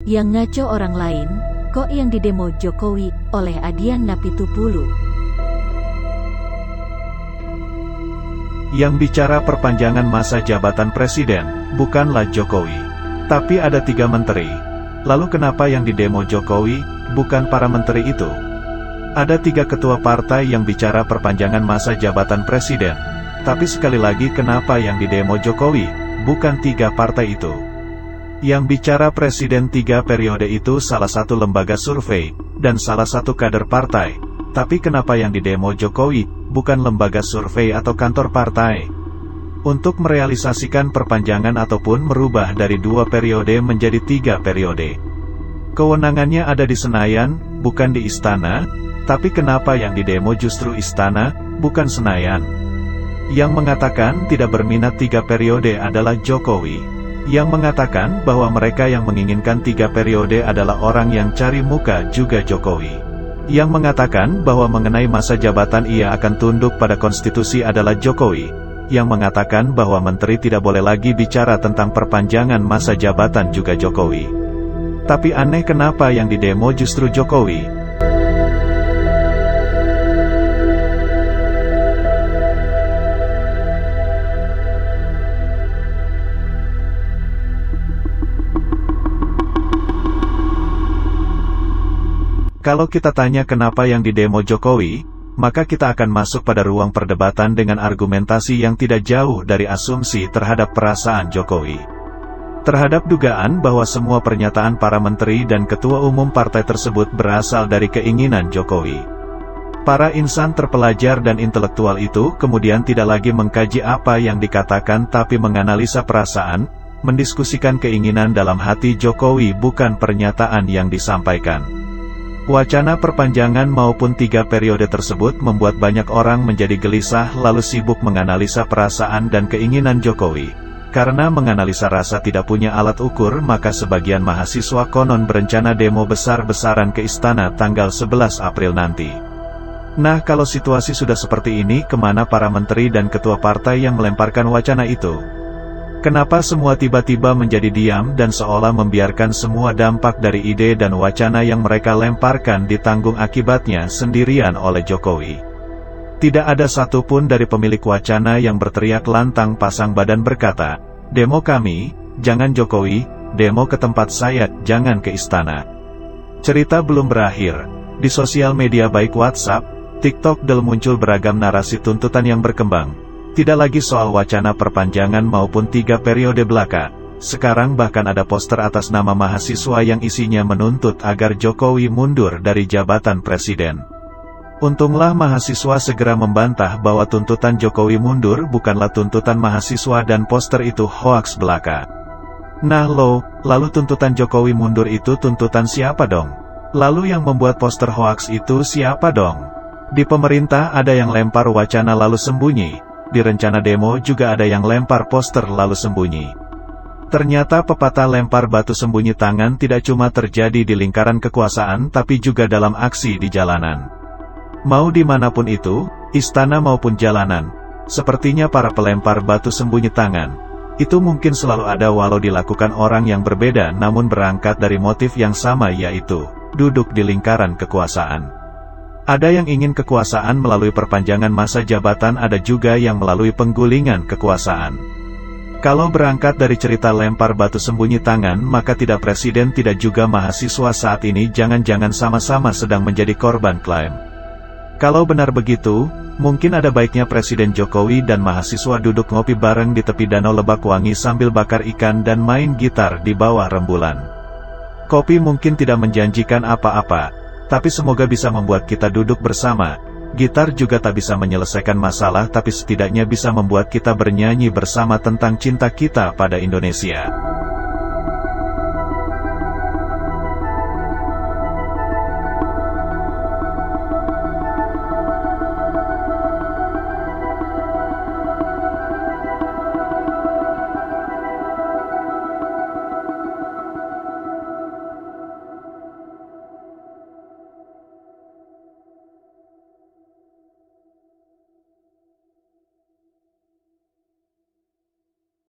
Yang ngaco orang lain, kok yang didemo Jokowi, oleh Adian Napitupulu. Yang bicara perpanjangan masa jabatan presiden, bukanlah Jokowi. Tapi ada 3 menteri. Lalu kenapa yang didemo Jokowi, bukan para menteri itu? Ada 3 ketua partai yang bicara perpanjangan masa jabatan presiden. Tapi sekali lagi kenapa yang didemo Jokowi, bukan 3 partai itu? Yang bicara presiden 3 periode itu salah satu lembaga survei, dan salah satu kader partai. Tapi kenapa yang didemo Jokowi, bukan lembaga survei atau kantor partai? Untuk merealisasikan perpanjangan ataupun merubah dari 2 periode menjadi 3 periode. Kewenangannya ada di Senayan, bukan di Istana. Tapi kenapa yang didemo justru Istana, bukan Senayan? Yang mengatakan tidak berminat 3 periode adalah Jokowi. Yang mengatakan bahwa mereka yang menginginkan 3 periode adalah orang yang cari muka juga Jokowi. Yang mengatakan bahwa mengenai masa jabatan ia akan tunduk pada konstitusi adalah Jokowi. Yang mengatakan bahwa menteri tidak boleh lagi bicara tentang perpanjangan masa jabatan juga Jokowi. Tapi aneh kenapa yang didemo justru Jokowi? Kalau kita tanya kenapa yang didemo Jokowi, maka kita akan masuk pada ruang perdebatan dengan argumentasi yang tidak jauh dari asumsi terhadap perasaan Jokowi. Terhadap dugaan bahwa semua pernyataan para menteri dan ketua umum partai tersebut berasal dari keinginan Jokowi. Para insan terpelajar dan intelektual itu kemudian tidak lagi mengkaji apa yang dikatakan tapi menganalisa perasaan, mendiskusikan keinginan dalam hati Jokowi bukan pernyataan yang disampaikan. Wacana perpanjangan maupun 3 periode tersebut membuat banyak orang menjadi gelisah lalu sibuk menganalisa perasaan dan keinginan Jokowi. Karena menganalisa rasa tidak punya alat ukur maka sebagian mahasiswa konon berencana demo besar-besaran ke istana tanggal 11 April nanti. Nah kalau situasi sudah seperti ini kemana para menteri dan ketua partai yang melemparkan wacana itu? Kenapa semua tiba-tiba menjadi diam dan seolah membiarkan semua dampak dari ide dan wacana yang mereka lemparkan ditanggung akibatnya sendirian oleh Jokowi? Tidak ada satupun dari pemilik wacana yang berteriak lantang pasang badan berkata, "Demo kami, jangan Jokowi, demo ke tempat saya, jangan ke istana." Cerita belum berakhir. Di sosial media baik WhatsApp, TikTok muncul beragam narasi tuntutan yang berkembang. Tidak lagi soal wacana perpanjangan maupun 3 periode belaka. Sekarang bahkan ada poster atas nama mahasiswa yang isinya menuntut agar Jokowi mundur dari jabatan presiden. Untunglah mahasiswa segera membantah bahwa tuntutan Jokowi mundur bukanlah tuntutan mahasiswa dan poster itu hoaks belaka. Nah lalu tuntutan Jokowi mundur itu tuntutan siapa dong? Lalu yang membuat poster hoaks itu siapa dong? Di pemerintah ada yang lempar wacana lalu sembunyi. Di rencana demo juga ada yang lempar poster lalu sembunyi. Ternyata pepatah lempar batu sembunyi tangan tidak cuma terjadi di lingkaran kekuasaan tapi juga dalam aksi di jalanan. Mau dimanapun itu, istana maupun jalanan, sepertinya para pelempar batu sembunyi tangan, itu mungkin selalu ada walau dilakukan orang yang berbeda namun berangkat dari motif yang sama yaitu, duduk di lingkaran kekuasaan. Ada yang ingin kekuasaan melalui perpanjangan masa jabatan, ada juga yang melalui penggulingan kekuasaan. Kalau berangkat dari cerita lempar batu sembunyi tangan, maka tidak presiden tidak juga mahasiswa saat ini jangan-jangan sama-sama sedang menjadi korban klaim. Kalau benar begitu, mungkin ada baiknya Presiden Jokowi dan mahasiswa duduk ngopi bareng di tepi Danau Lebakwangi sambil bakar ikan dan main gitar di bawah rembulan. Kopi mungkin tidak menjanjikan apa-apa. Tapi semoga bisa membuat kita duduk bersama. Gitar juga tak bisa menyelesaikan masalah tapi setidaknya bisa membuat kita bernyanyi bersama tentang cinta kita pada Indonesia.